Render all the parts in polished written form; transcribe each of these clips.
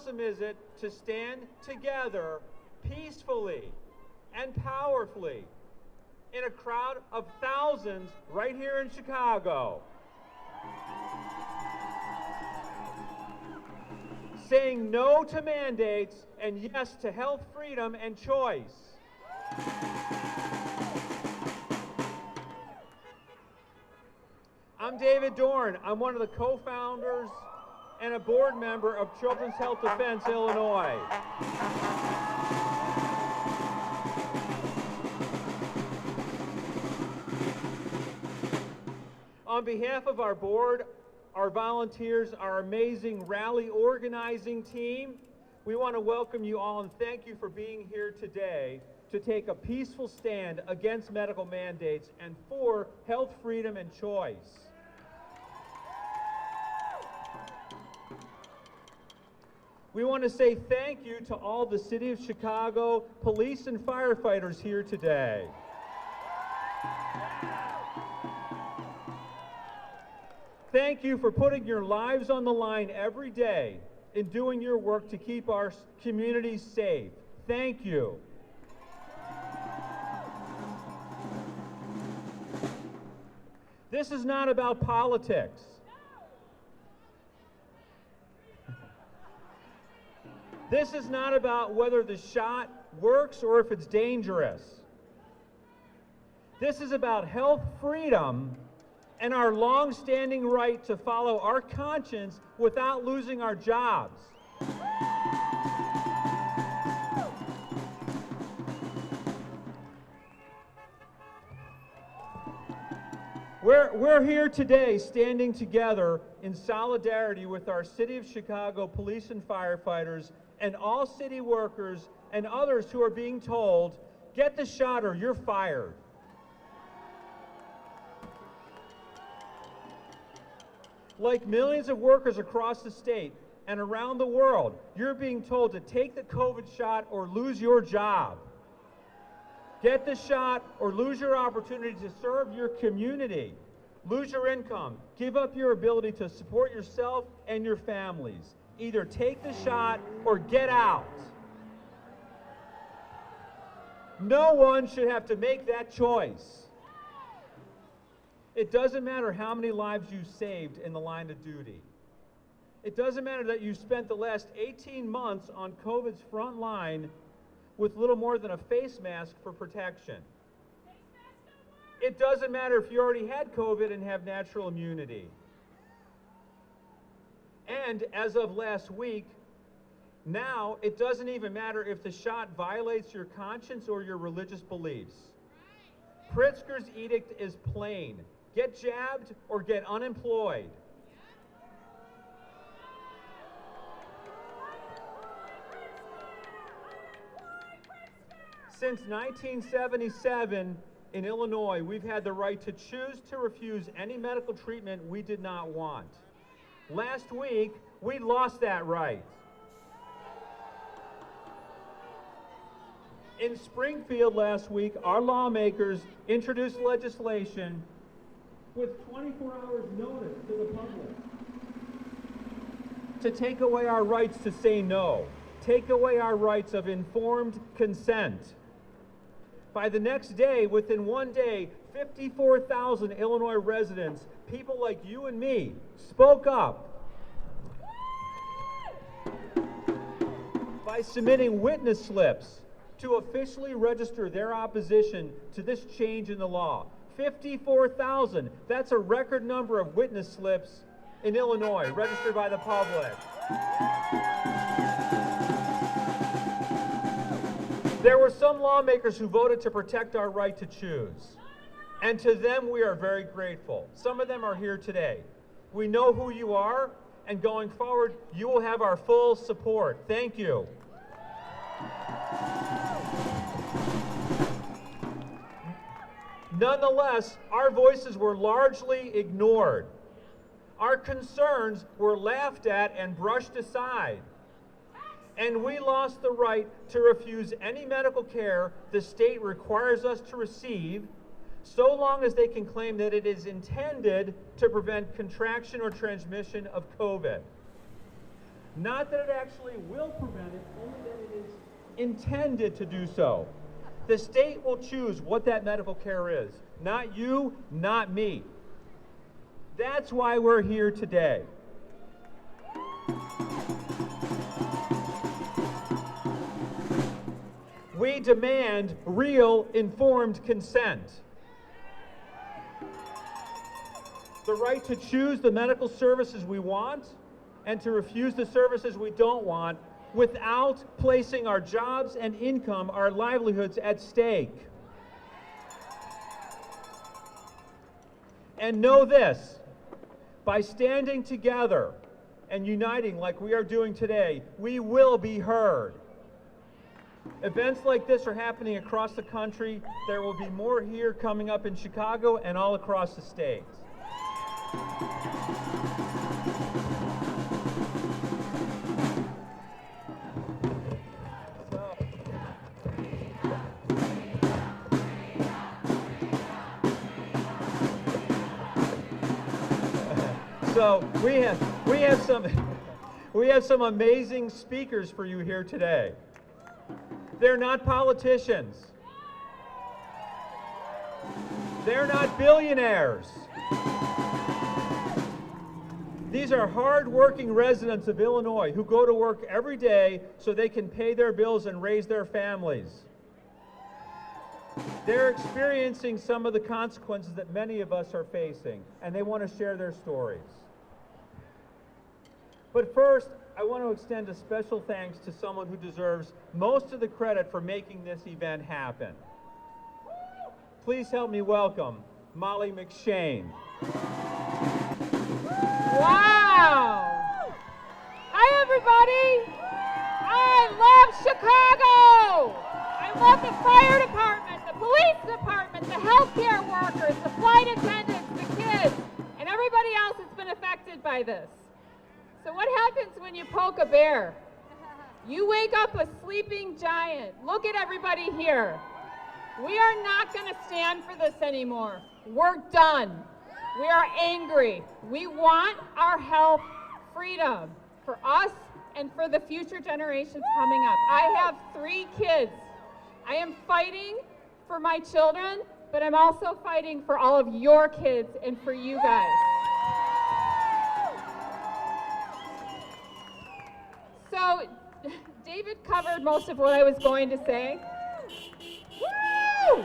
awesome is it to stand together peacefully and powerfully in a crowd of thousands right here in Chicago, saying no to mandates and yes to health, freedom, and choice. I'm David Dorn. I'm one of the co-founders and a board member of Children's Health Defense Illinois. On behalf of our board, our volunteers, our amazing rally organizing team, we want to welcome you all and thank you for being here today to take a peaceful stand against medical mandates and for health, freedom, and choice. We want to say thank you to all the City of Chicago police and firefighters here today. Thank you for putting your lives on the line every day in doing your work to keep our communities safe. Thank you. This is not about politics. This is not about whether the shot works or if it's dangerous. This is about health freedom and our long-standing right to follow our conscience without losing our jobs. We're here today standing together in solidarity with our City of Chicago police and firefighters and all city workers and others who are being told, get the shot or you're fired. Like millions of workers across the state and around the world, you're being told to take the COVID shot or lose your job. Get the shot or lose your opportunity to serve your community. Lose your income. Give up your ability to support yourself and your families. Either take the shot or get out. No one should have to make that choice. It doesn't matter how many lives you saved in the line of duty. It doesn't matter that you spent the last 18 months on COVID's front line with little more than a face mask for protection. It doesn't matter if you already had COVID and have natural immunity. And as of last week, now it doesn't even matter if the shot violates your conscience or your religious beliefs. Pritzker's edict is plain. Get jabbed or get unemployed. Since 1977 in Illinois, we've had the right to choose to refuse any medical treatment we did not want. Last week, we lost that right. In Springfield last week, our lawmakers introduced legislation with 24 hours notice to the public to take away our rights to say no, take away our rights of informed consent. By the next day, within one day, 54,000 Illinois residents, people like you and me, spoke up by submitting witness slips to officially register their opposition to this change in the law. 54,000, that's a record number of witness slips in Illinois, registered by the public. There were some lawmakers who voted to protect our right to choose. And to them, we are very grateful. Some of them are here today. We know who you are, and going forward, you will have our full support. Thank you. Nonetheless, our voices were largely ignored. Our concerns were laughed at and brushed aside. And we lost the right to refuse any medical care the state requires us to receive, so long as they can claim that it is intended to prevent contraction or transmission of COVID. Not that it actually will prevent it, only that it is intended to do so. The state will choose what that medical care is. Not you, not me. That's why we're here today. We demand real, informed consent. The right to choose the medical services we want and to refuse the services we don't want without placing our jobs and income, our livelihoods at stake. And know this, by standing together and uniting like we are doing today, we will be heard. Events like this are happening across the country. There will be more here coming up in Chicago and all across the state. So we have some amazing speakers for you here today. They're not politicians. They're not billionaires. These are hard-working residents of Illinois who go to work every day so they can pay their bills and raise their families. They're experiencing some of the consequences that many of us are facing, and they want to share their stories. But first, I want to extend a special thanks to someone who deserves most of the credit for making this event happen. Please help me welcome Molly McShane. Wow! Hi, everybody! I love Chicago! I love the fire department, the police department, the healthcare workers, the flight attendants, the kids, and everybody else that's been affected by this. So what happens when you poke a bear? You wake up a sleeping giant. Look at everybody here. We are not going to stand for this anymore. We're done. We are angry. We want our health freedom for us and for the future generations coming up. I have 3 kids. I am fighting for my children, but I'm also fighting for all of your kids and for you guys. So, David covered most of what I was going to say. Woo!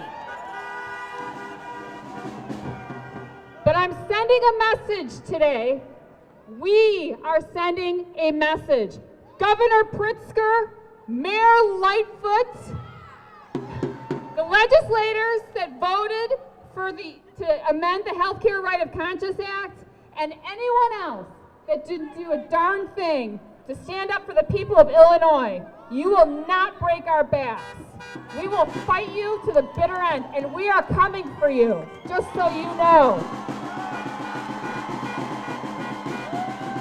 But I'm sending a message today. We are sending a message. Governor Pritzker, Mayor Lightfoot, the legislators that voted to amend the Healthcare Right of Conscience Act, and anyone else that didn't do a darn thing to stand up for the people of Illinois, you will not break our backs. We will fight you to the bitter end, and we are coming for you, just so you know.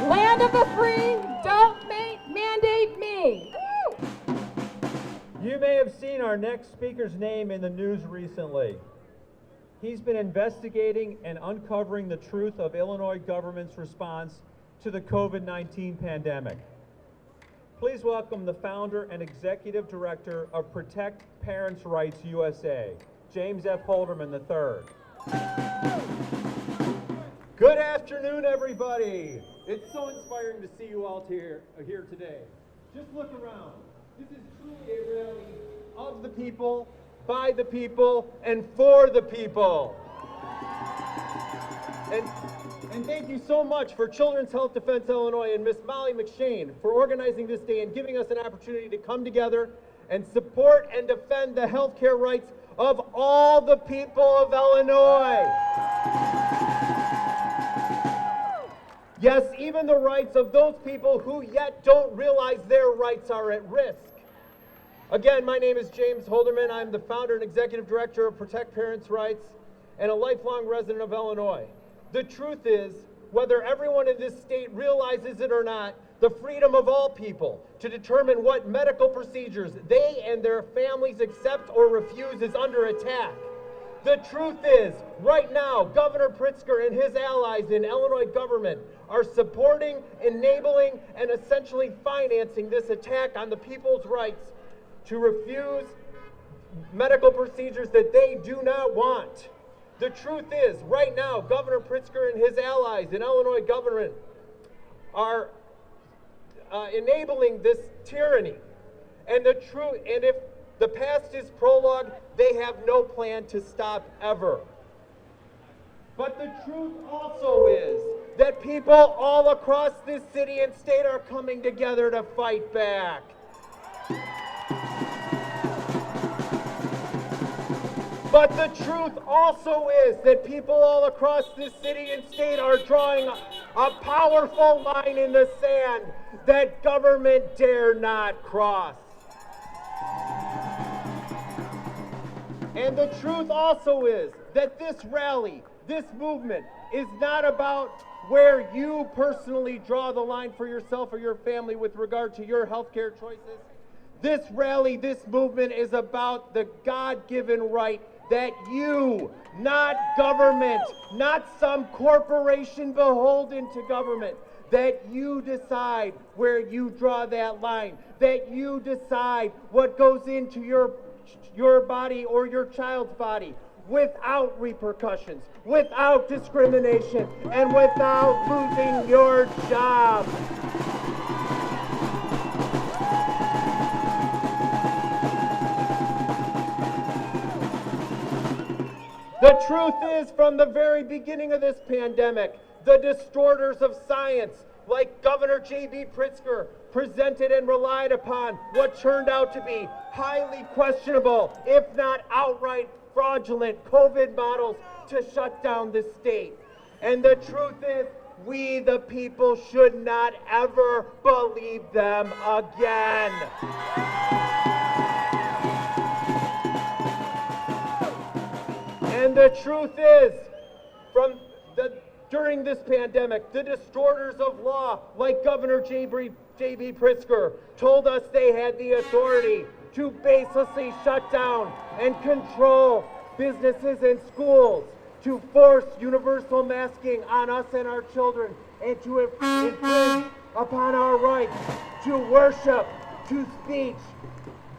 Land of the free, don't mandate me. Woo! You may have seen our next speaker's name in the news recently. He's been investigating and uncovering the truth of Illinois government's response to the COVID-19 pandemic. Please welcome the founder and executive director of Protect Parents' Rights USA, James F. Holderman III. Good afternoon, everybody. It's so inspiring to see you all here today. Just look around. This is truly a rally of the people, by the people, and for the people. And thank you so much for Children's Health Defense Illinois and Miss Molly McShane for organizing this day and giving us an opportunity to come together and support and defend the healthcare rights of all the people of Illinois. Yes, even the rights of those people who yet don't realize their rights are at risk. Again, my name is James Holderman. I'm the founder and executive director of Protect Parents' Rights and a lifelong resident of Illinois. The truth is, whether everyone in this state realizes it or not, the freedom of all people to determine what medical procedures they and their families accept or refuse is under attack. The truth is, right now, Governor Pritzker and his allies in Illinois government are supporting, enabling, and essentially financing this attack on the people's rights to refuse medical procedures that they do not want. The truth is, right now, Governor Pritzker and his allies in Illinois government are enabling this tyranny. And if the past is prologue, they have no plan to stop ever. But the truth also is that people all across this city and state are coming together to fight back. But the truth also is that people all across this city and state are drawing a powerful line in the sand that government dare not cross. And the truth also is that this rally, this movement, is not about where you personally draw the line for yourself or your family with regard to your healthcare choices. This rally, this movement is about the God-given right that you, not government, not some corporation beholden to government, that you decide where you draw that line, that you decide what goes into your body or your child's body without repercussions, without discrimination, and without losing your job. The truth is, from the very beginning of this pandemic, the distorters of science, like Governor J.B. Pritzker, presented and relied upon what turned out to be highly questionable, if not outright fraudulent, COVID models to shut down the state. And the truth is, we the people should not ever believe them again. And the truth is, during this pandemic, the distorters of law, like Governor J.B. Pritzker, told us they had the authority to baselessly shut down and control businesses and schools, to force universal masking on us and our children, and to infringe upon our rights to worship, to speech.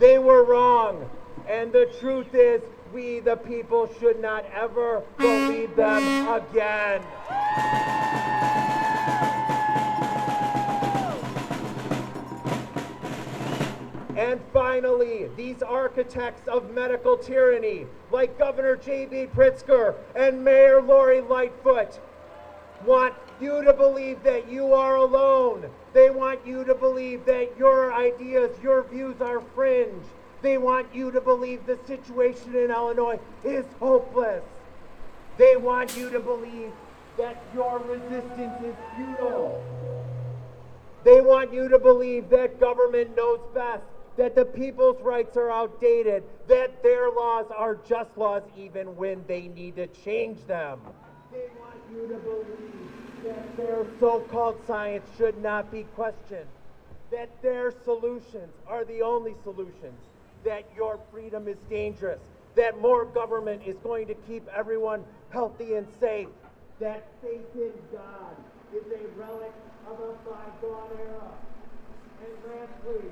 They were wrong. And the truth is, we the people should not ever believe them again. And finally, these architects of medical tyranny, like Governor J.B. Pritzker and Mayor Lori Lightfoot, want you to believe that you are alone. They want you to believe that your ideas, your views are fringe. They want you to believe the situation in Illinois is hopeless. They want you to believe that your resistance is futile. They want you to believe that government knows best, that the people's rights are outdated, that their laws are just laws even when they need to change them. They want you to believe that their so-called science should not be questioned, that their solutions are the only solutions, that your freedom is dangerous, that more government is going to keep everyone healthy and safe, that faith in God is a relic of a bygone era. And lastly,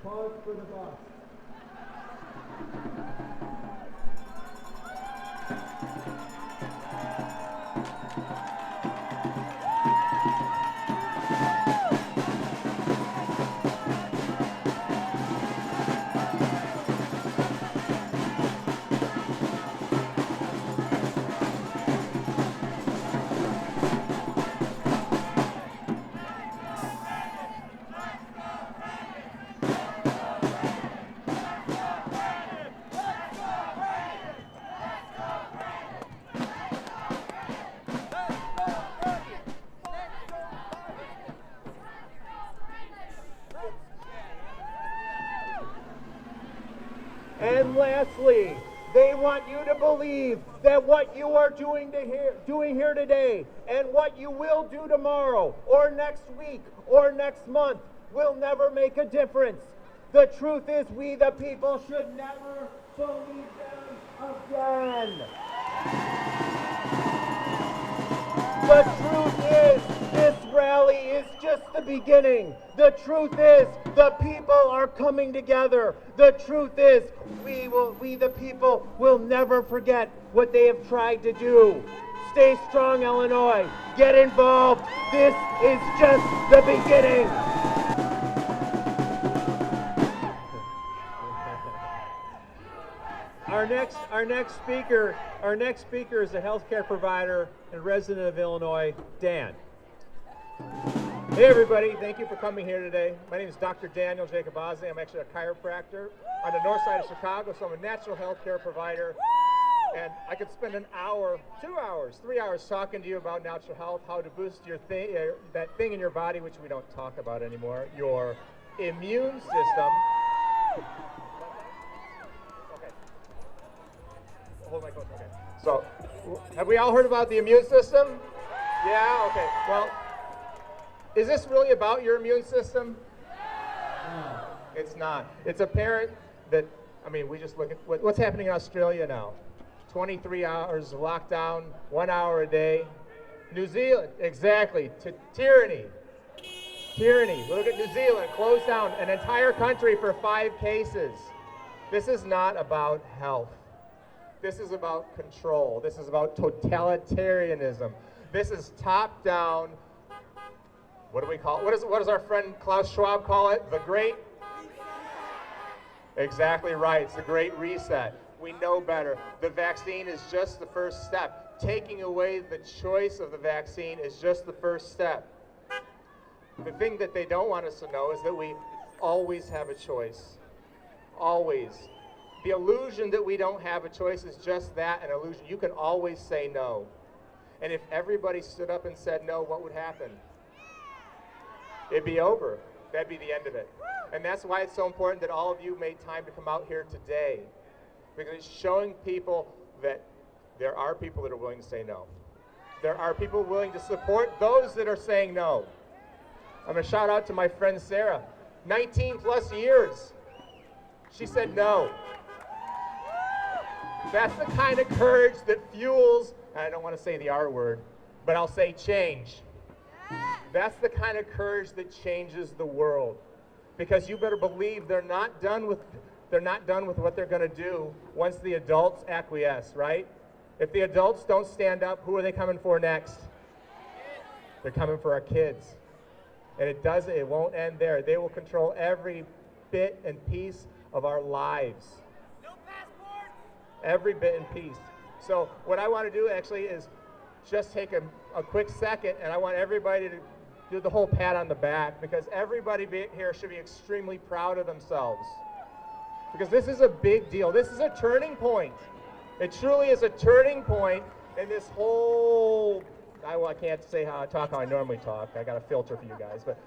pause for the bus. And lastly, they want you to believe that what you are doing here today and what you will do tomorrow or next week or next month will never make a difference. The truth is, we the people should never believe them again. The truth is, this rally is just the beginning. The truth is, the people are coming together. The truth is, we the people will never forget what they have tried to do. Stay strong, Illinois. Get involved. This is just the beginning. Our next speaker is a healthcare provider and resident of Illinois, Dan. Hey everybody, thank you for coming here today. My name is Dr. Daniel Jacobazzi. I'm actually a chiropractor on the north side of Chicago, so I'm a natural healthcare provider. And I could spend an hour, 2 hours, 3 hours talking to you about natural health, how to boost your that thing in your body, which we don't talk about anymore, your immune system. Okay. Hold my coat. Okay. So, have we all heard about the immune system? Yeah. Okay. Well, is this really about your immune system? No. It's not. It's apparent that, I mean, we just look at what's happening in Australia now. 23 hours of lockdown, 1 hour a day. New Zealand, exactly, to tyranny. Tyranny. Look at New Zealand, closed down an entire country for 5 cases. This is not about health. This is about control. This is about totalitarianism. This is top-down. What do we call it? What does our friend Klaus Schwab call it? The Great? Exactly right. It's the Great Reset. We know better. The vaccine is just the first step. Taking away the choice of the vaccine is just the first step. The thing that they don't want us to know is that we always have a choice. Always. The illusion that we don't have a choice is just that, an illusion. You can always say no. And if everybody stood up and said no, what would happen? It'd be over. That'd be the end of it. And that's why it's so important that all of you made time to come out here today. Because it's showing people that there are people that are willing to say no. There are people willing to support those that are saying no. I'm going to shout out to my friend Sarah. 19 plus years. She said no. That's the kind of courage that fuels, and I don't want to say the R word, but I'll say change. That's the kind of courage that changes the world. Because you better believe they're not done with what they're going to do once the adults acquiesce, right? If the adults don't stand up, who are they coming for next? They're coming for our kids. And it won't end there. They will control every bit and piece of our lives. No passport! Every bit and piece. So what I want to do actually is just take a quick second, and I want everybody to do the whole pat on the back, because everybody here should be extremely proud of themselves. Because this is a big deal. This is a turning point. It truly is a turning point in this whole, I can't say how I normally talk. I got a filter for you guys. But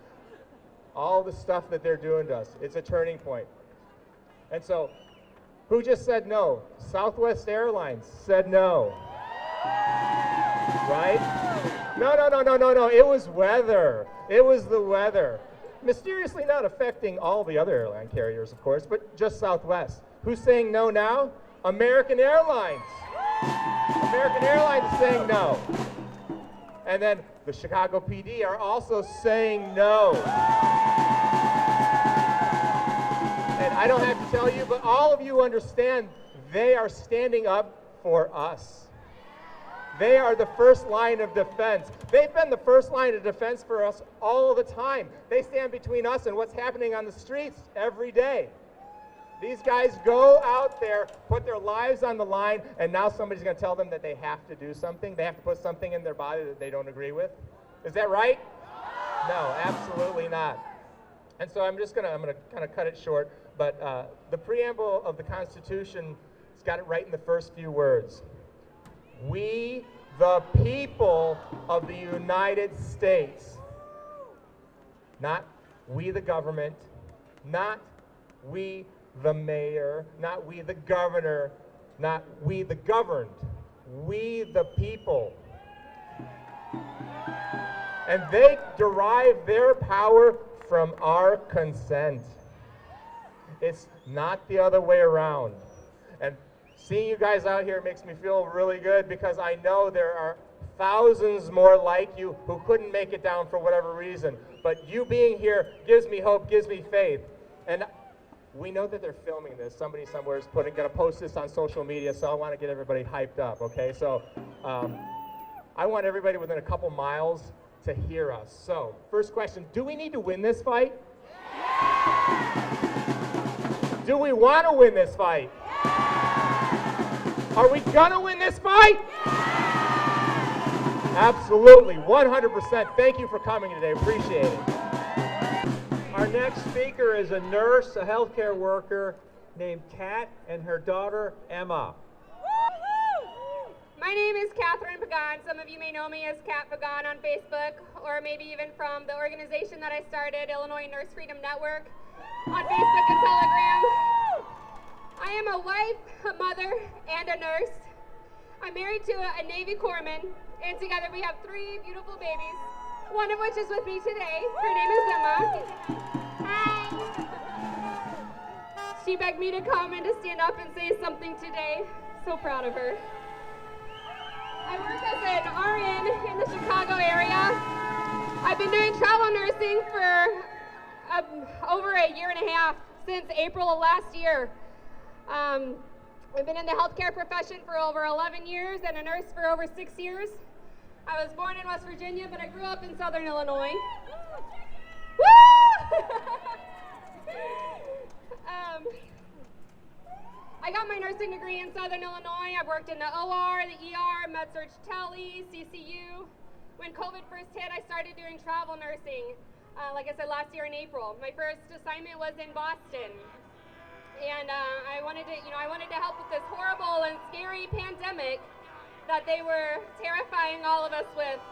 all the stuff that they're doing to us, it's a turning point. And so, who just said no? Southwest Airlines said no. Right? No. It was weather. It was the weather. Mysteriously not affecting all the other airline carriers, of course, but just Southwest. Who's saying no now? American Airlines. American Airlines is saying no. And then the Chicago PD are also saying no. And I don't have to tell you, but all of you understand they are standing up for us. They are the first line of defense. They've been the first line of defense for us all the time. They stand between us and what's happening on the streets every day. These guys go out there, put their lives on the line, and now somebody's going to tell them that they have to do something. They have to put something in their body that they don't agree with. Is that right? No, absolutely not. And so I'm going to kind of cut it short, but the preamble of the Constitution has got it right in the first few words. We, the people of the United States, not we the government, not we the mayor, not we the governor, not we the governed, we the people. And they derive their power from our consent. It's not the other way around. And seeing you guys out here makes me feel really good, because I know there are thousands more like you who couldn't make it down for whatever reason. But you being here gives me hope, gives me faith. And we know that they're filming this. Somebody somewhere is going to post this on social media, so I want to get everybody hyped up, okay? So I want everybody within a couple miles to hear us. So, first question, do we need to win this fight? Do we want to win this fight? Are we gonna win this fight? Absolutely, 100%. Thank you for coming today, appreciate it. Our next speaker is a nurse, a healthcare worker named Kat, and her daughter, Emma. My name is Catherine Pagan. Some of you may know me as Kat Pagan on Facebook, or maybe even from the organization that I started, Illinois Nurse Freedom Network, on Facebook and Telegram. I am a wife, a mother, and a nurse. I'm married to a Navy corpsman, and together we have 3 beautiful babies, one of which is with me today. Her name is Emma. Hi. She begged me to come and to stand up and say something today. So proud of her. I work as an RN in the Chicago area. I've been doing travel nursing for over a year and a half, since April of last year. I've been in the healthcare profession for over 11 years and a nurse for over 6 years. I was born in West Virginia, but I grew up in Southern Illinois. Woo! I got my nursing degree in Southern Illinois. I've worked in the OR, the ER, Med-Surg Tele, CCU. When COVID first hit, I started doing travel nursing, like I said, last year in April. My first assignment was in Boston. And I wanted to help with this horrible and scary pandemic that they were terrifying all of us with.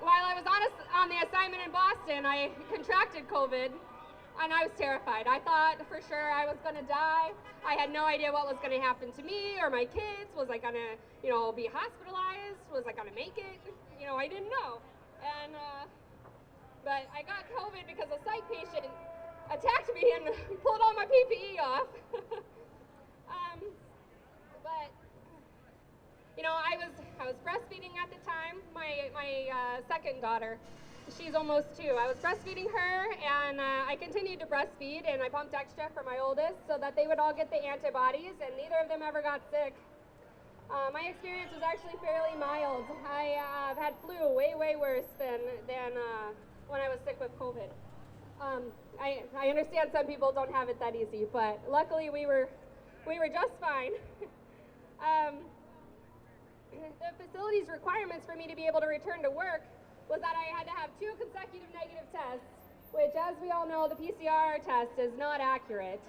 While I was on the assignment in Boston, I contracted COVID, and I was terrified. I thought for sure I was going to die. I had no idea what was going to happen to me or my kids. Was I going to, be hospitalized? Was I going to make it? I didn't know. And but I got COVID because a psych patient attacked me and pulled all my PPE off. But I was breastfeeding at the time. My second daughter, she's almost 2. I was breastfeeding her, and I continued to breastfeed, and I pumped extra for my oldest so that they would all get the antibodies, and neither of them ever got sick. My experience was actually fairly mild. I've had flu way worse than when I was sick with COVID. I understand some people don't have it that easy, but luckily we were just fine. The facility's requirements for me to be able to return to work was that I had to have 2 consecutive negative tests, which, as we all know, the PCR test is not accurate.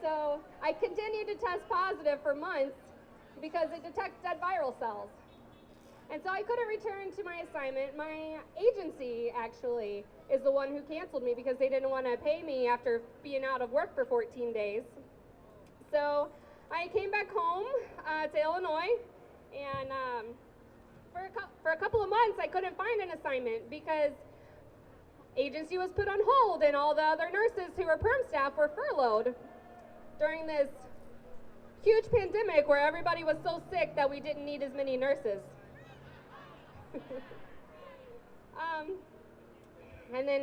So I continued to test positive for months because it detects dead viral cells. And so I couldn't return to my assignment. My agency, actually, is the one who canceled me because they didn't want to pay me after being out of work for 14 days. So I came back home to Illinois, and for a couple of months I couldn't find an assignment because agency was put on hold and all the other nurses who were perm staff were furloughed during this huge pandemic where everybody was so sick that we didn't need as many nurses. And then,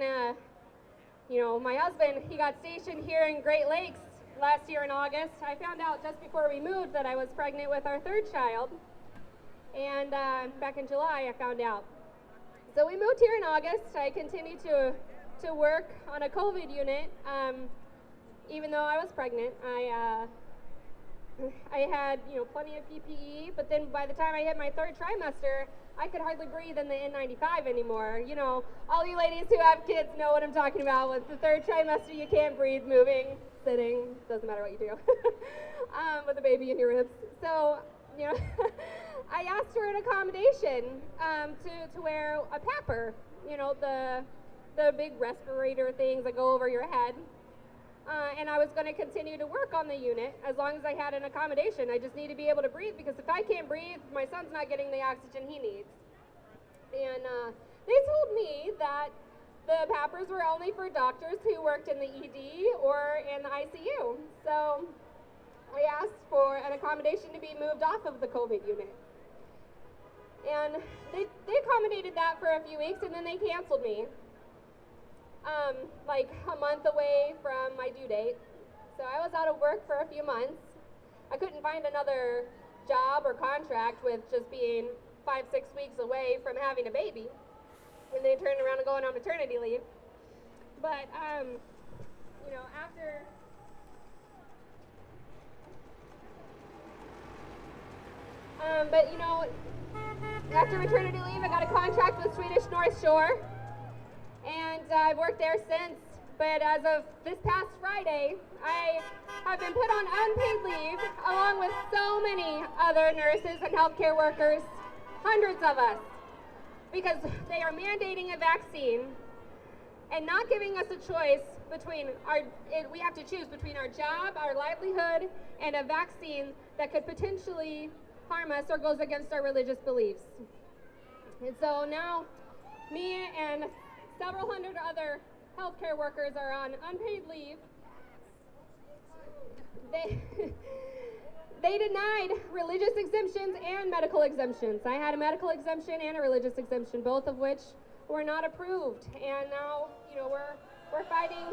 my husband, he got stationed here in Great Lakes last year in August. I found out just before we moved that I was pregnant with our 3rd child. And back in July, I found out. So we moved here in August. I continued to work on a COVID unit, even though I was pregnant. I had, plenty of PPE, but then by the time I hit my 3rd trimester, I could hardly breathe in the N95 anymore. All you ladies who have kids know what I'm talking about. With the 3rd trimester, you can't breathe, moving, sitting, doesn't matter what you do, with a baby in your ribs. So, I asked for an accommodation to wear a PAPR, the big respirator things that go over your head. And I was going to continue to work on the unit as long as I had an accommodation. I just need to be able to breathe because if I can't breathe, my son's not getting the oxygen he needs. And they told me that the PAPRs were only for doctors who worked in the ED or in the ICU. So I asked for an accommodation to be moved off of the COVID unit. And they accommodated that for a few weeks, and then they canceled me. Like a month away from my due date. So I was out of work for a few months. I couldn't find another job or contract with just being 5-6 weeks away from having a baby. And they turned around and going on maternity leave. But, you know, after maternity leave, I got a contract with Swedish North Shore. And I've worked there since, but as of this past Friday, I have been put on unpaid leave along with so many other nurses and healthcare workers, hundreds of us, because they are mandating a vaccine and not giving us a choice between we have to choose between our job, our livelihood, and a vaccine that could potentially harm us or goes against our religious beliefs. And so now, me and several hundred other healthcare workers are on unpaid leave. They denied religious exemptions and medical exemptions. I had a medical exemption and a religious exemption, both of which were not approved. And now, you know, we're fighting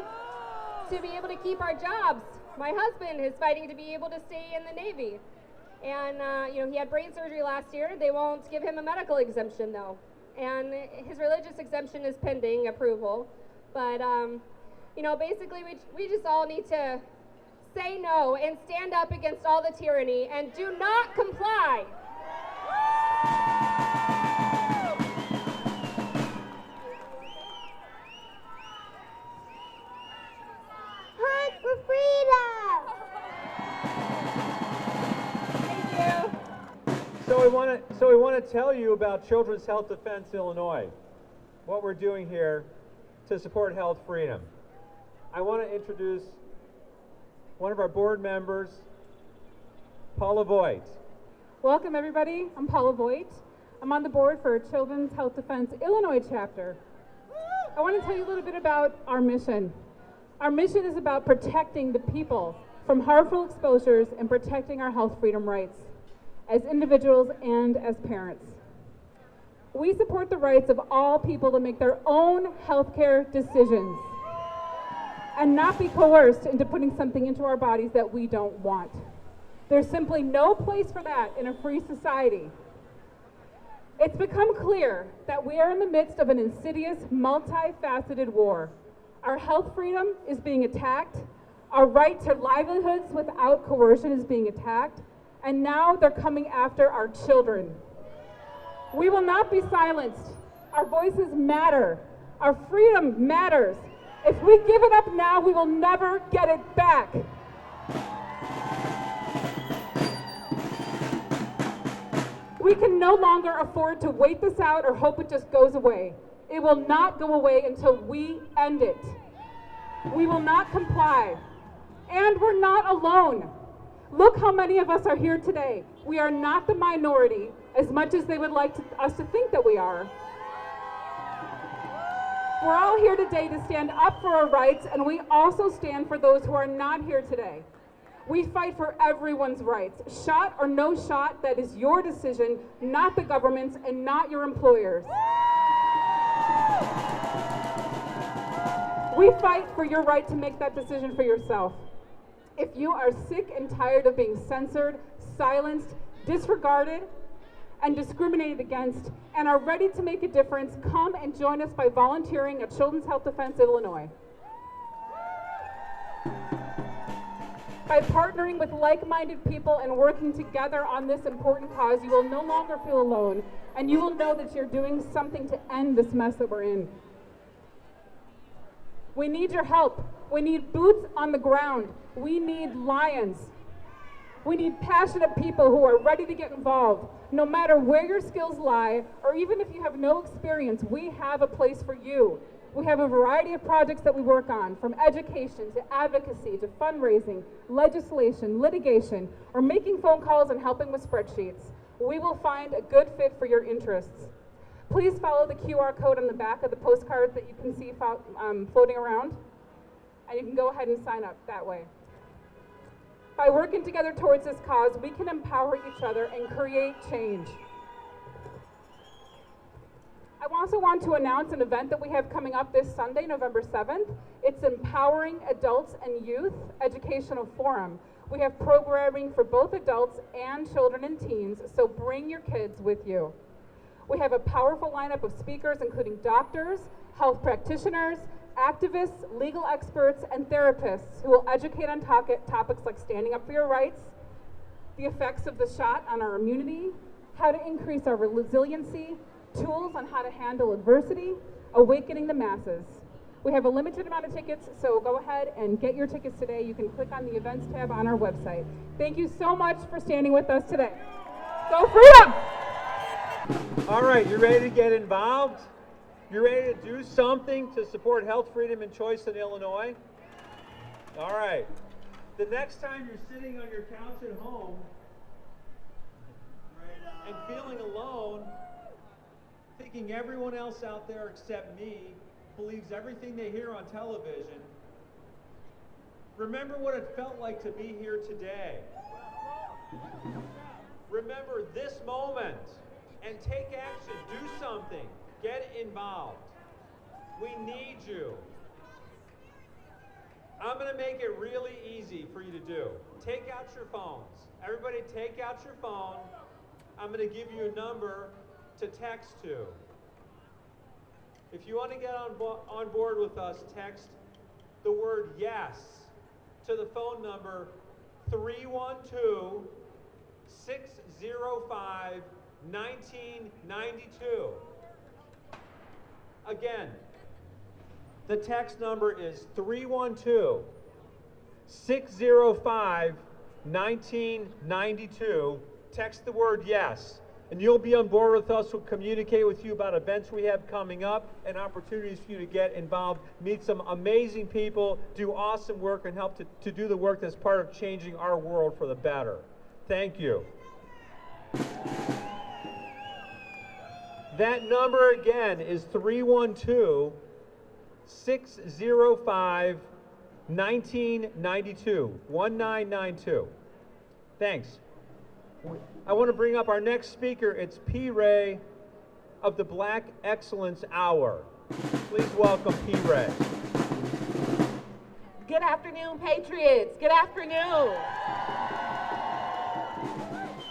to be able to keep our jobs. My husband is fighting to be able to stay in the Navy. And, you know, he had brain surgery last year. They won't give him a medical exemption, though. And his religious exemption is pending approval. But, you know, basically we just all need to say no and stand up against all the tyranny and do not comply. Hunt for freedom! Thank you. So we want to tell you about Children's Health Defense Illinois, what we're doing here to support health freedom. I want to introduce one of our board members, Paula Voigt. Welcome everybody, I'm Paula Voigt. I'm on the board for Children's Health Defense Illinois chapter. I want to tell you a little bit about our mission. Our mission is about protecting the people from harmful exposures and protecting our health freedom rights as individuals and as parents. We support the rights of all people to make their own healthcare decisions and not be coerced into putting something into our bodies that we don't want. There's simply no place for that in a free society. It's become clear that we are in the midst of an insidious, multifaceted war. Our health freedom is being attacked, our right to livelihoods without coercion is being attacked, and now they're coming after our children. We will not be silenced. Our voices matter. Our freedom matters. If we give it up now, we will never get it back. We can no longer afford to wait this out or hope it just goes away. It will not go away until we end it. We will not comply. And we're not alone. Look how many of us are here today. We are not the minority as much as they would like us to think that we are. We're all here today to stand up for our rights, and we also stand for those who are not here today. We fight for everyone's rights. Shot or no shot, that is your decision, not the government's and not your employers. We fight for your right to make that decision for yourself. If you are sick and tired of being censored, silenced, disregarded, and discriminated against, and are ready to make a difference, come and join us by volunteering at Children's Health Defense Illinois. By partnering with like-minded people and working together on this important cause, you will no longer feel alone, and you will know that you're doing something to end this mess that we're in. We need your help. We need boots on the ground. We need lions. We need passionate people who are ready to get involved. No matter where your skills lie, or even if you have no experience, we have a place for you. We have a variety of projects that we work on, from education to advocacy to fundraising, legislation, litigation, or making phone calls and helping with spreadsheets. We will find a good fit for your interests. Please follow the QR code on the back of the postcards that you can see floating around, and you can go ahead and sign up that way. By working together towards this cause, we can empower each other and create change. I also want to announce an event that we have coming up this Sunday, November 7th. It's Empowering Adults and Youth Educational Forum. We have programming for both adults and children and teens, so bring your kids with you. We have a powerful lineup of speakers, including doctors, health practitioners, activists, legal experts, and therapists who will educate on topics like standing up for your rights, the effects of the shot on our immunity, how to increase our resiliency, tools on how to handle adversity, awakening the masses. We have a limited amount of tickets, so go ahead and get your tickets today. You can click on the events tab on our website. Thank you so much for standing with us today. Go freedom! All right, you ready to get involved? You ready to do something to support health, freedom, and choice in Illinois? All right. The next time you're sitting on your couch at home and feeling alone, thinking everyone else out there except me believes everything they hear on television, remember what it felt like to be here today. Remember this moment and take action. Do something. Get involved. We need you. I'm going to make it really easy for you to do. Take out your phones. Everybody take out your phone. I'm going to give you a number to text to. If you want to get on board with us, text the word yes to the phone number 312-605-1992. Again, the text number is 312-605-1992. Text the word yes, and you'll be on board with us. We'll communicate with you about events we have coming up and opportunities for you to get involved, meet some amazing people, do awesome work, and help to do the work that's part of changing our world for the better. Thank you. That number again is 312-605-1992, 1992. Thanks. I want to bring up our next speaker. It's P. Ray of the Black Excellence Hour. Please welcome P. Ray. Good afternoon, Patriots. Good afternoon.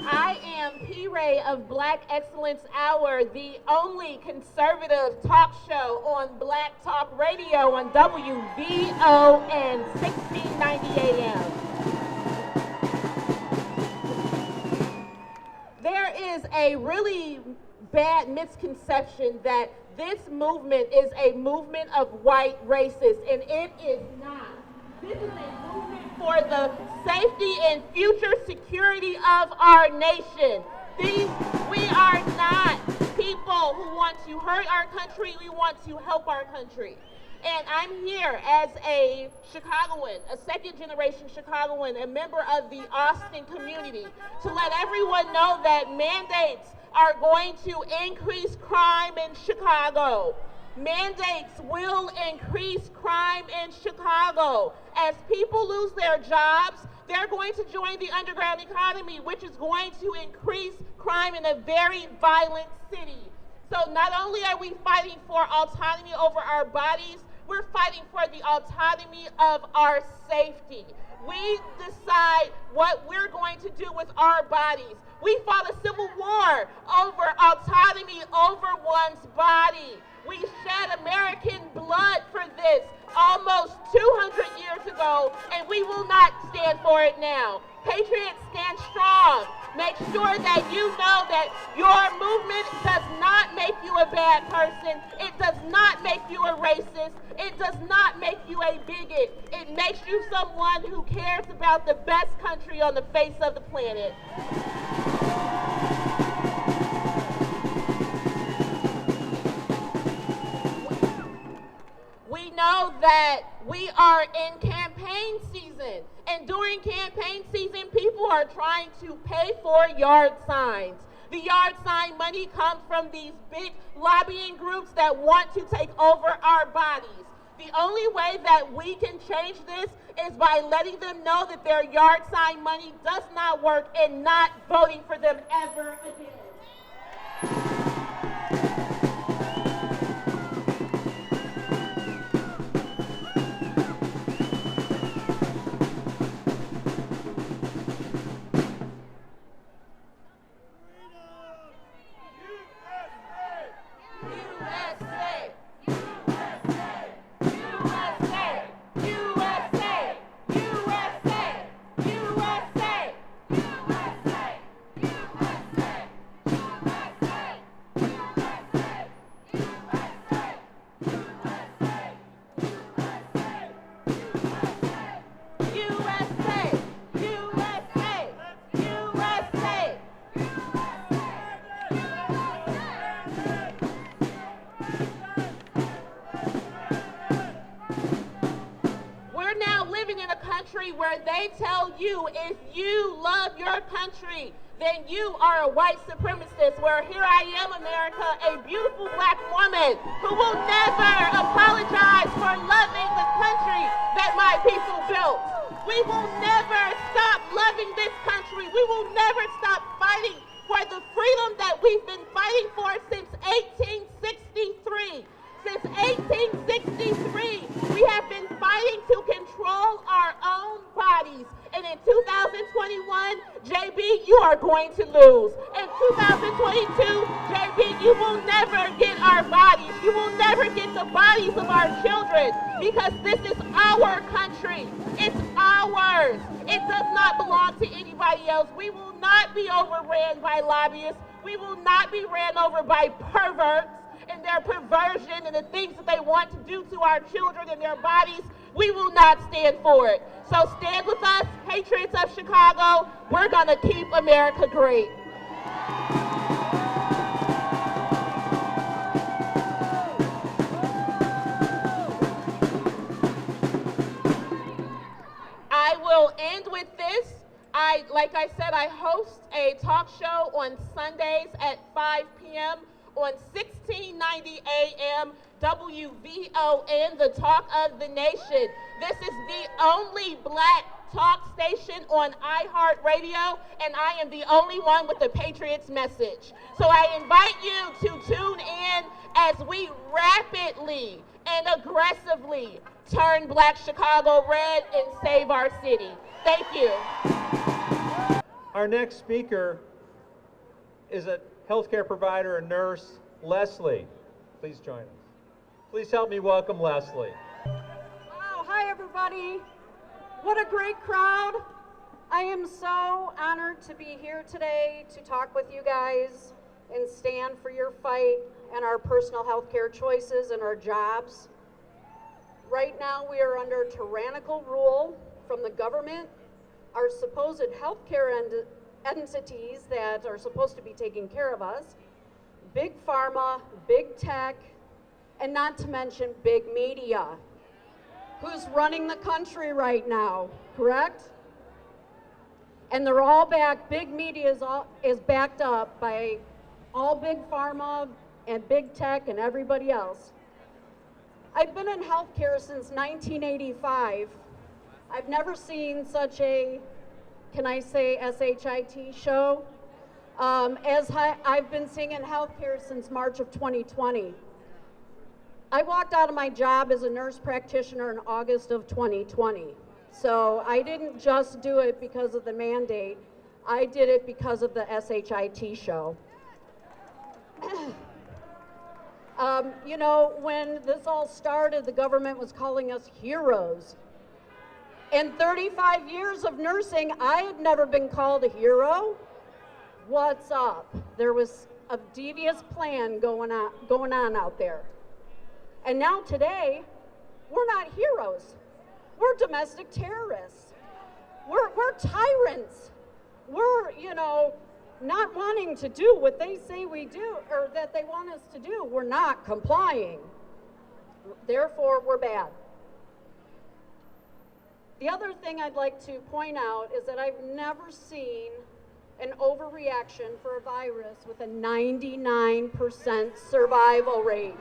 I am P. Ray of Black Excellence Hour, the only conservative talk show on Black Talk Radio on WVON 1690 AM. There is a really bad misconception that this movement is a movement of white racists, and it is not. This is a movement for the safety and future security of our nation. We are not people who want to hurt our country. We want to help our country. And I'm here as a Chicagoan, a second-generation Chicagoan, a member of the Austin community, to let everyone know that mandates are going to increase crime in Chicago. Mandates will increase crime in Chicago. As people lose their jobs, they're going to join the underground economy, which is going to increase crime in a very violent city. So not only are we fighting for autonomy over our bodies, we're fighting for the autonomy of our safety. We decide what we're going to do with our bodies. We fought a civil war over autonomy over one's body. We shed American blood for this almost 200 years ago, and we will not stand for it now. Patriots, stand strong. Make sure that you know that your movement does not make you a bad person. It does not make you a racist. It does not make you a bigot. It makes you someone who cares about the best country on the face of the planet. We know that we are in campaign season, and during campaign season, people are trying to pay for yard signs. The yard sign money comes from these big lobbying groups that want to take over our bodies. The only way that we can change this is by letting them know that their yard sign money does not work and not voting for them ever again. country where they tell you if you love your country, then you are a white supremacist, where here I am, America, a beautiful black woman who will never apologize for loving the country that my people built. We will never stop loving this country. We will never stop fighting for the freedom that we've been fighting for since 1863. Since 1863, we have been fighting to control our own bodies. And in 2021, JB, you are going to lose. In 2022, JB, you will never get our bodies. You will never get the bodies of our children, because this is our country. It's ours. It does not belong to anybody else. We will not be overran by lobbyists. We will not be ran over by perverts and their perversion and the things that they want to do to our children and their bodies. We will not stand for it. So stand with us, Patriots of Chicago. We're going to keep America great. I will end with this. Like I said, I host a talk show on Sundays at 5 p.m. on 1690 AM WVON, the Talk of the Nation. This is the only black talk station on iHeartRadio, and I am the only one with the Patriots message. So I invite you to tune in as we rapidly and aggressively turn Black Chicago red and save our city. Thank you. Our next speaker is a healthcare provider, a nurse, Leslie. Please join us. Please help me welcome Leslie. Wow, hi everybody. What a great crowd. I am so honored to be here today to talk with you guys and stand for your fight and our personal health care choices and our jobs. Right now we are under tyrannical rule from the government. Our supposed healthcare entities that are supposed to be taking care of us, big pharma, big tech, and not to mention big media, who's running the country right now, correct? And they're all back, big media is backed up by all big pharma and big tech and everybody else. I've been in healthcare since 1985. I've never seen such a, can I say SHIT show, as I've been seeing in healthcare since March of 2020. I walked out of my job as a nurse practitioner in August of 2020. So I didn't just do it because of the mandate, I did it because of the SHIT show. You know, when this all started, the government was calling us heroes. In 35 years of nursing, I had never been called a hero. What's up? There was a devious plan going on out there. And now today, we're not heroes. We're domestic terrorists. We're tyrants. We're, you know, not wanting to do what they say we do, or that they want us to do. We're not complying. Therefore, we're bad. The other thing I'd like to point out is that I've never seen an overreaction for a virus with a 99% survival rate.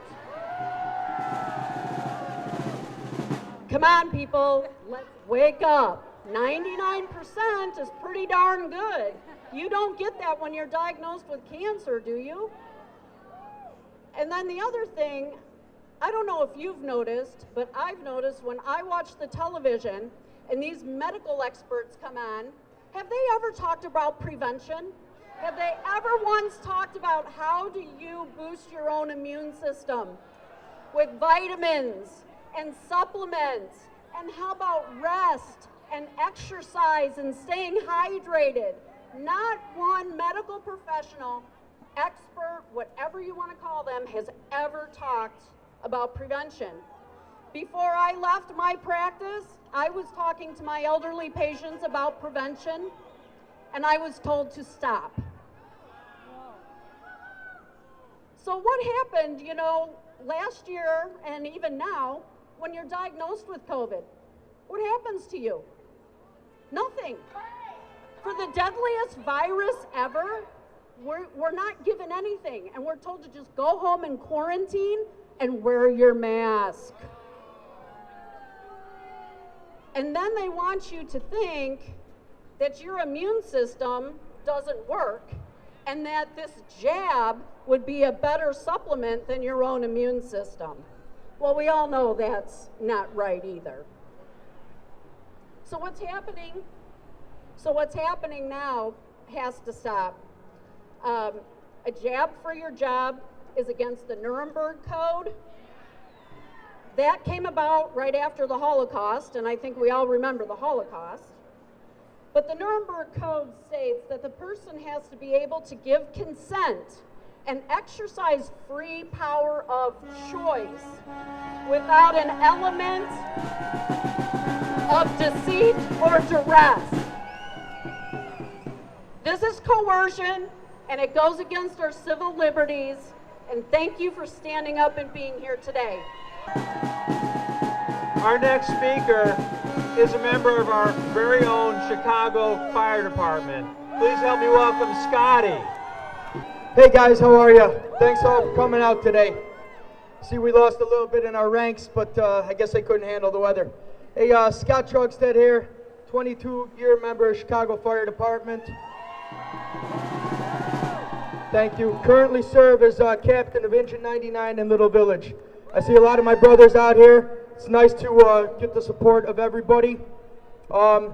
Come on, people, let's wake up. 99% is pretty darn good. You don't get that when you're diagnosed with cancer, do you? And then the other thing, I don't know if you've noticed, but I've noticed when I watch the television and these medical experts come on, have they ever talked about prevention? Have they ever once talked about how do you boost your own immune system with vitamins and supplements? And how about rest and exercise and staying hydrated? Not one medical professional, expert, whatever you want to call them, has ever talked about prevention. Before I left my practice, I was talking to my elderly patients about prevention, and I was told to stop. So what happened, you know, last year and even now, when you're diagnosed with COVID? What happens to you? Nothing. For the deadliest virus ever, we're not given anything, and we're told to just go home and quarantine and wear your mask. And then they want you to think that your immune system doesn't work and that this jab would be a better supplement than your own immune system. Well, we all know that's not right either. So what's happening now has to stop. A jab for your job is against the Nuremberg Code. That came about right after the Holocaust, and I think we all remember the Holocaust. But the Nuremberg Code states that the person has to be able to give consent and exercise free power of choice without an element of deceit or duress. This is coercion, and it goes against our civil liberties, and thank you for standing up and being here today. Our next speaker is a member of our very own Chicago Fire Department. Please help me welcome Scotty. Hey guys, how are you? Thanks all for coming out today. See, we lost a little bit in our ranks, but I guess they couldn't handle the weather. Hey, Scott Trugstead here, 22-year member of Chicago Fire Department. Thank you. Currently serve as captain of Engine 99 in Little Village. I see a lot of my brothers out here. It's nice to get the support of everybody. For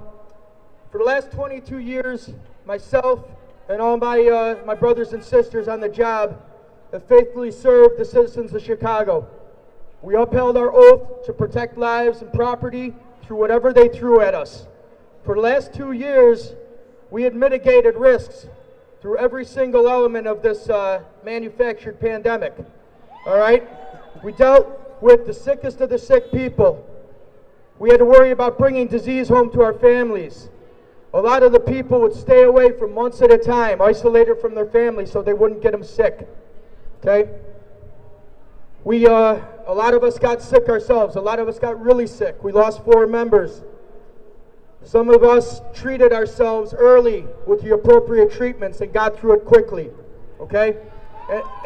the last 22 years, myself and all my brothers and sisters on the job have faithfully served the citizens of Chicago. We upheld our oath to protect lives and property through whatever they threw at us. For the last 2 years, we had mitigated risks through every single element of this manufactured pandemic. All right? We dealt with the sickest of the sick people. We had to worry about bringing disease home to our families. A lot of the people would stay away for months at a time, isolated from their families so they wouldn't get them sick. Okay? A lot of us got sick ourselves. A lot of us got really sick. We lost 4 members. Some of us treated ourselves early with the appropriate treatments and got through it quickly. Okay?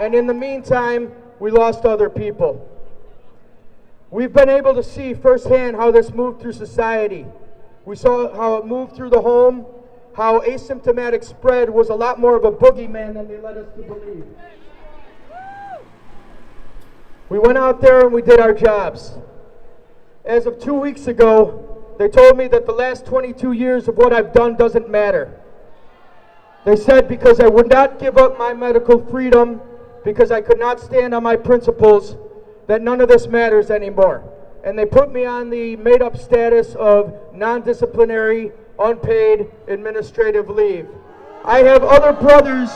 And in the meantime, we lost other people. We've been able to see firsthand how this moved through society. We saw how it moved through the home, how asymptomatic spread was a lot more of a boogeyman than they led us to believe. We went out there and we did our jobs. As of 2 weeks ago, they told me that the last 22 years of what I've done doesn't matter. They said because I would not give up my medical freedom, because I could not stand on my principles, that none of this matters anymore. And they put me on the made-up status of non-disciplinary, unpaid administrative leave. I have other brothers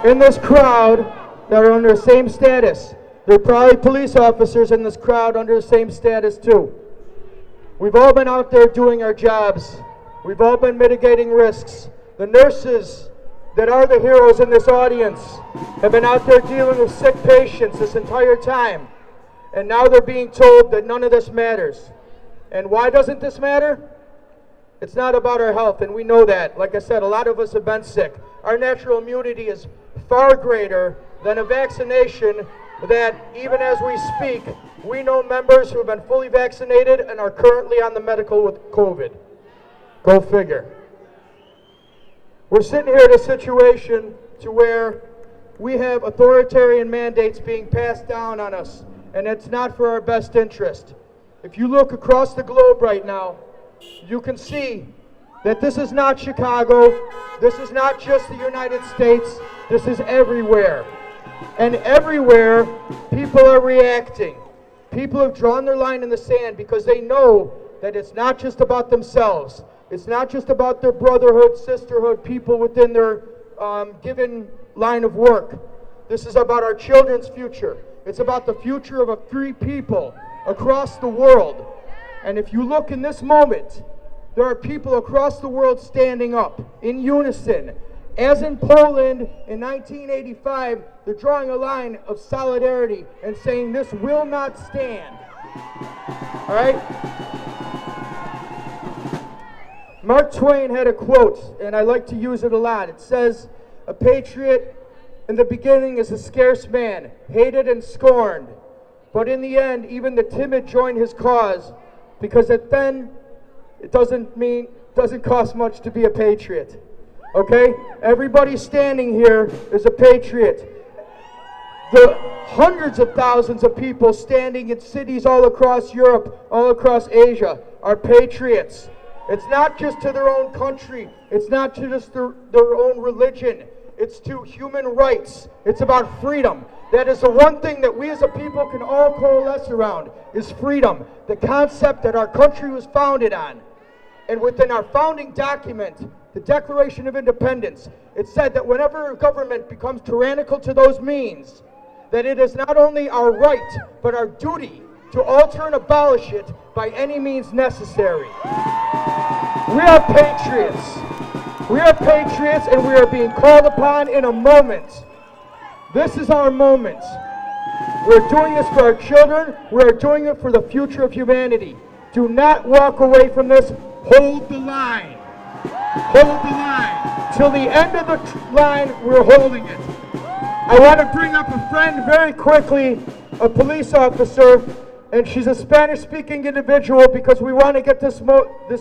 in this crowd that are under the same status. There are probably police officers in this crowd under the same status too. We've all been out there doing our jobs. We've all been mitigating risks. The nurses that are the heroes in this audience have been out there dealing with sick patients this entire time. And now they're being told that none of this matters. And why doesn't this matter? It's not about our health, and we know that. Like I said, a lot of us have been sick. Our natural immunity is far greater than a vaccination that, even as we speak, we know members who have been fully vaccinated and are currently on the medical with COVID. Go figure. We're sitting here in a situation to where we have authoritarian mandates being passed down on us, and it's not for our best interest. If you look across the globe right now, you can see that this is not Chicago, this is not just the United States, this is everywhere. And everywhere, people are reacting. People have drawn their line in the sand because they know that it's not just about themselves. It's not just about their brotherhood, sisterhood, people within their given line of work. This is about our children's future. It's about the future of a free people across the world. And if you look in this moment, there are people across the world standing up in unison. As in Poland in 1985, they're drawing a line of solidarity and saying this will not stand. All right? Mark Twain had a quote, and I like to use it a lot. It says, "A patriot in the beginning is a scarce man, hated and scorned. But in the end, even the timid join his cause, because it doesn't cost much to be a patriot." Okay? Everybody standing here is a patriot. The hundreds of thousands of people standing in cities all across Europe, all across Asia, are patriots. It's not just to their own country. It's not to just their own religion. It's to human rights. It's about freedom. That is the one thing that we as a people can all coalesce around, is freedom. The concept that our country was founded on. And within our founding document, the Declaration of Independence, it said that whenever a government becomes tyrannical to those means, that it is not only our right, but our duty to alter and abolish it by any means necessary. We are patriots. We are patriots, and we are being called upon in a moment. This is our moment. We're doing this for our children. We're doing it for the future of humanity. Do not walk away from this. Hold the line. Hold the line. Till the end of the line, we're holding it. I want to bring up a friend very quickly, a police officer, and she's a Spanish-speaking individual because we want to get this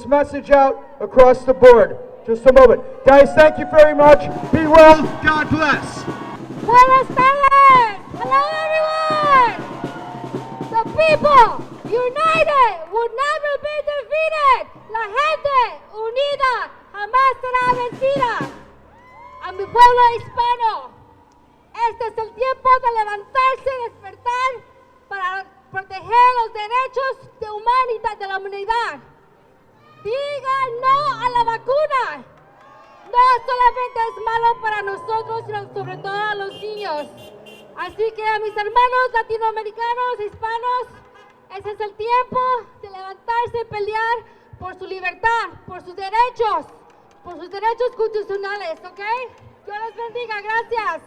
message out across the board. Just a moment. Guys, thank you very much. Be well. God bless. Buenas tardes! Hello everyone! The people, united, will never be defeated. La gente, unida, jamás será vencida. A mi pueblo hispano, este es el tiempo de levantarse y despertar para proteger los derechos de la humanidad. Digan no a la vacuna. No solamente es malo para nosotros, sino sobre todo a los niños. Así que a mis hermanos latinoamericanos, hispanos, ese es el tiempo de levantarse y pelear por su libertad, por sus derechos constitucionales, ¿ok? Dios les bendiga, gracias.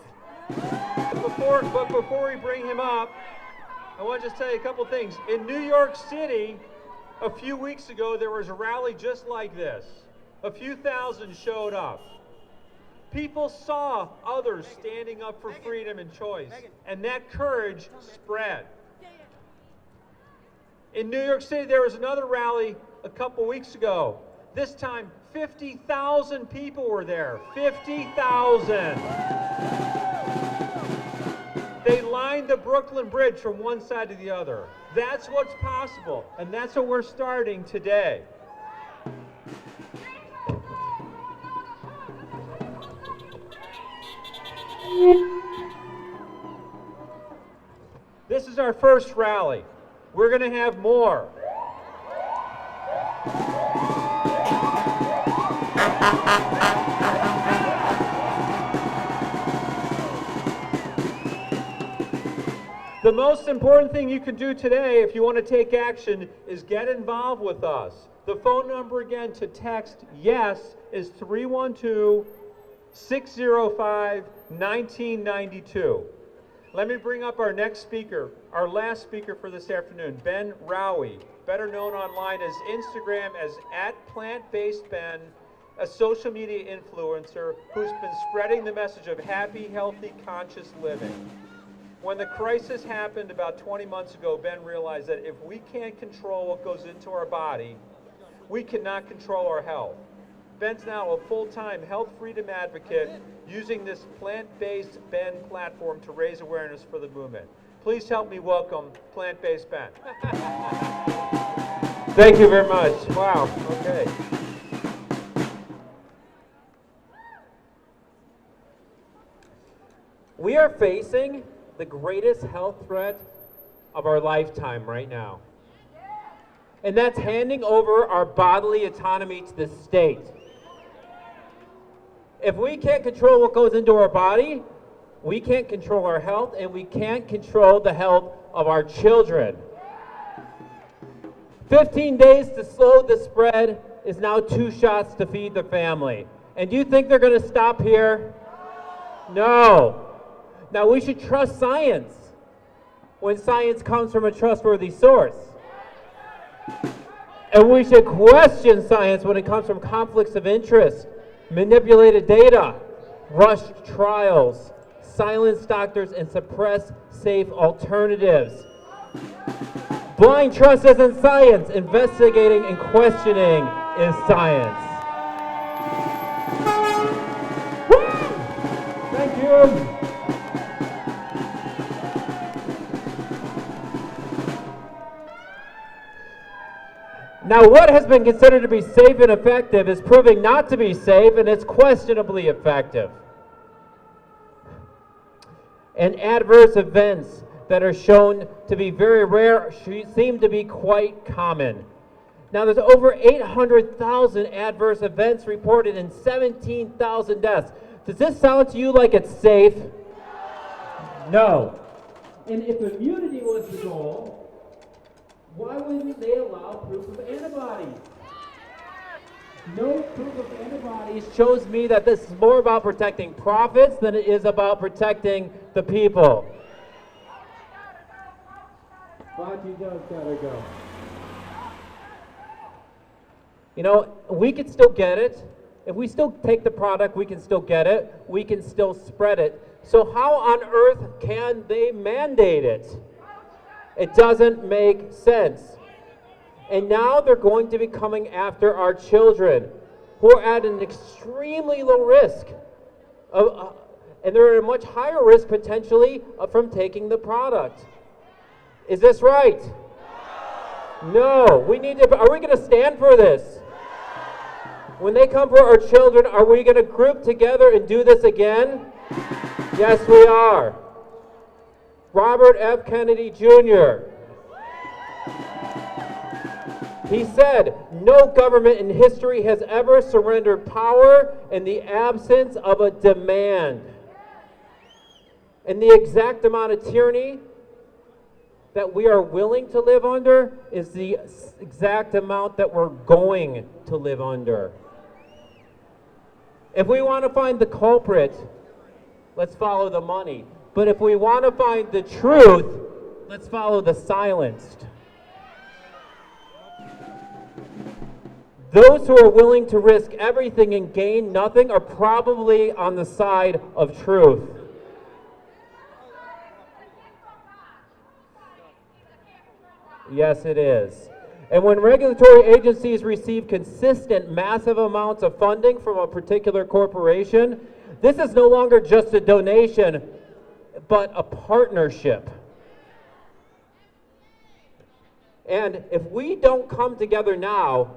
Before we bring him up, I want to just tell you a couple things. In New York City, a few weeks ago, there was a rally just like this. A few thousand showed up. People saw others standing up for freedom and choice, and that courage spread. In New York City, there was another rally a couple weeks ago. This time, 50,000 people were there. 50,000. They lined the Brooklyn Bridge from one side to the other. That's what's possible, and that's what we're starting today. This is our first rally. We're going to have more. The most important thing you can do today, if you want to take action, is get involved with us. The phone number again to text YES is 312-605-1992. Let me bring up our next speaker, our last speaker for this afternoon, Ben Rowhey, better known online as Instagram as @PlantBasedBen, a social media influencer who's been spreading the message of happy, healthy, conscious living. When the crisis happened about 20 months ago, Ben realized that if we can't control what goes into our body, we cannot control our health. Ben's now a full-time health freedom advocate using this plant-based Ben platform to raise awareness for the movement. Please help me welcome Plant-Based Ben. Thank you very much. Wow, okay. We are facing the greatest health threat of our lifetime right now. And that's handing over our bodily autonomy to the state. If we can't control what goes into our body, we can't control our health, and we can't control the health of our children. 15 days to slow the spread is now 2 shots to feed the family. And do you think they're going to stop here? No. Now, we should trust science when science comes from a trustworthy source. And we should question science when it comes from conflicts of interest, manipulated data, rushed trials, silenced doctors, and suppress safe alternatives. Blind trust isn't science. Investigating and questioning is science. Thank you. Now, what has been considered to be safe and effective is proving not to be safe, and it's questionably effective. And adverse events that are shown to be very rare seem to be quite common. Now, there's over 800,000 adverse events reported and 17,000 deaths. Does this sound to you like it's safe? No. And if immunity was the goal, why wouldn't they allow proof of antibodies? No proof of antibodies shows me that this is more about protecting profits than it is about protecting the people. Fauci does gotta go. You know, we can still get it. If we still take the product, we can still get it. We can still spread it. So how on earth can they mandate it? It doesn't make sense. And now they're going to be coming after our children, who are at an extremely low risk. And they're at a much higher risk, potentially, from taking the product. Is this right? No. We need to. Are we going to stand for this? When they come for our children, are we going to group together and do this again? Yes, we are. Robert F. Kennedy Jr. He said, "No government in history has ever surrendered power in the absence of a demand." And the exact amount of tyranny that we are willing to live under is the exact amount that we're going to live under. If we want to find the culprit, let's follow the money. But if we want to find the truth, let's follow the silenced. Those who are willing to risk everything and gain nothing are probably on the side of truth. Yes, it is. And when regulatory agencies receive consistent, massive amounts of funding from a particular corporation, this is no longer just a donation, but a partnership. And if we don't come together now,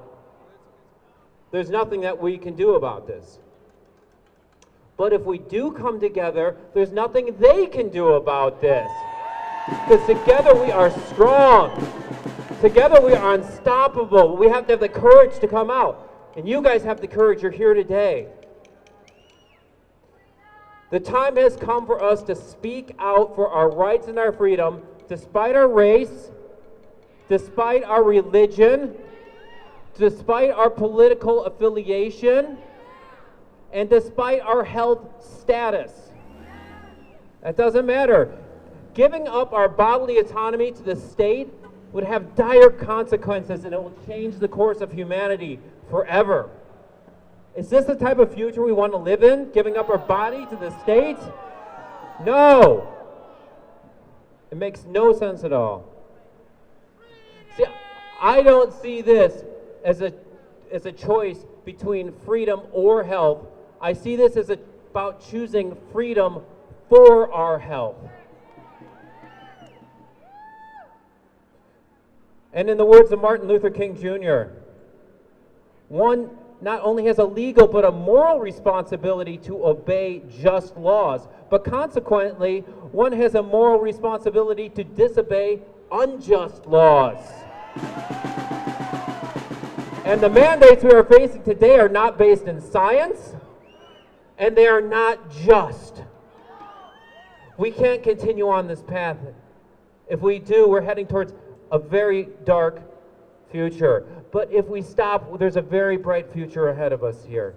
there's nothing that we can do about this. But if we do come together, there's nothing they can do about this. Because together we are strong. Together we are unstoppable. We have to have the courage to come out. And you guys have the courage. You're here today. The time has come for us to speak out for our rights and our freedom, despite our race, despite our religion, despite our political affiliation, and despite our health status. That doesn't matter. Giving up our bodily autonomy to the state would have dire consequences, and it will change the course of humanity forever. Is this the type of future we want to live in? Giving up our body to the state? No. It makes no sense at all. See, I don't see this as a choice between freedom or health. I see this as about choosing freedom for our health. And in the words of Martin Luther King Jr., one not only has a legal but a moral responsibility to obey just laws, but consequently, one has a moral responsibility to disobey unjust laws. And the mandates we are facing today are not based in science, and they are not just. We can't continue on this path. If we do, we're heading towards a very dark future. But if we stop, there's a very bright future ahead of us here.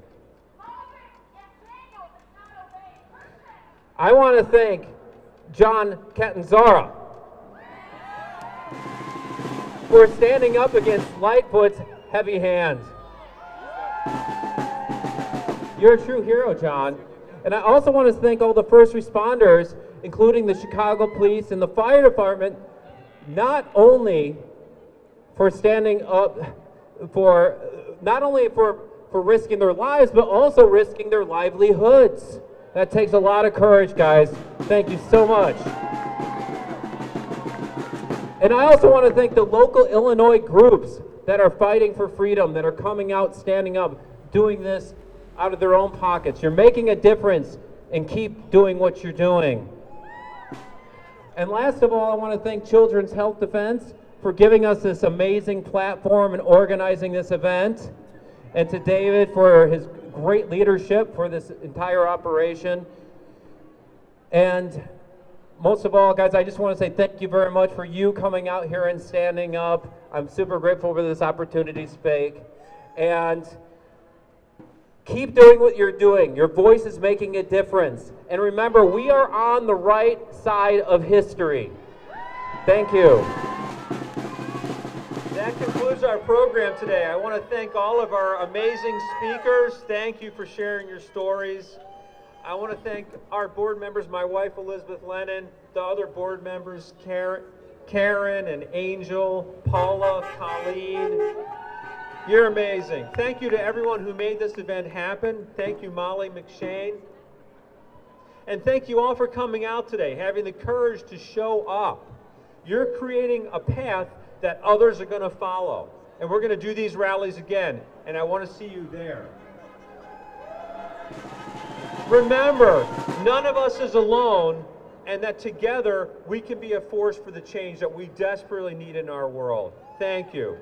I want to thank John Catanzara. for standing up against Lightfoot's heavy hands. You're a true hero, John. And I also want to thank all the first responders, including the Chicago Police and the Fire Department, not only for standing up for risking their lives, but also risking their livelihoods. That takes a lot of courage, guys. Thank you so much. And I also want to thank the local Illinois groups that are fighting for freedom, that are coming out, standing up, doing this out of their own pockets. You're making a difference, and keep doing what you're doing. And last of all, I want to thank Children's Health Defense for giving us this amazing platform and organizing this event, and to David for his great leadership for this entire operation. And most of all, guys, I just want to say thank you very much for you coming out here and standing up. I'm super grateful for this opportunity to speak. And keep doing what you're doing. Your voice is making a difference. And remember, we are on the right side of history. Thank you. That concludes our program today. I want to thank all of our amazing speakers. Thank you for sharing your stories. I want to thank our board members, my wife Elizabeth Lennon, the other board members, Karen and Angel, Paula, Colleen. You're amazing. Thank you to everyone who made this event happen. Thank you, Molly McShane. And thank you all for coming out today, having the courage to show up. You're creating a path that others are going to follow. And we're going to do these rallies again, and I want to see you there. Remember, none of us is alone, and that together we can be a force for the change that we desperately need in our world. Thank you.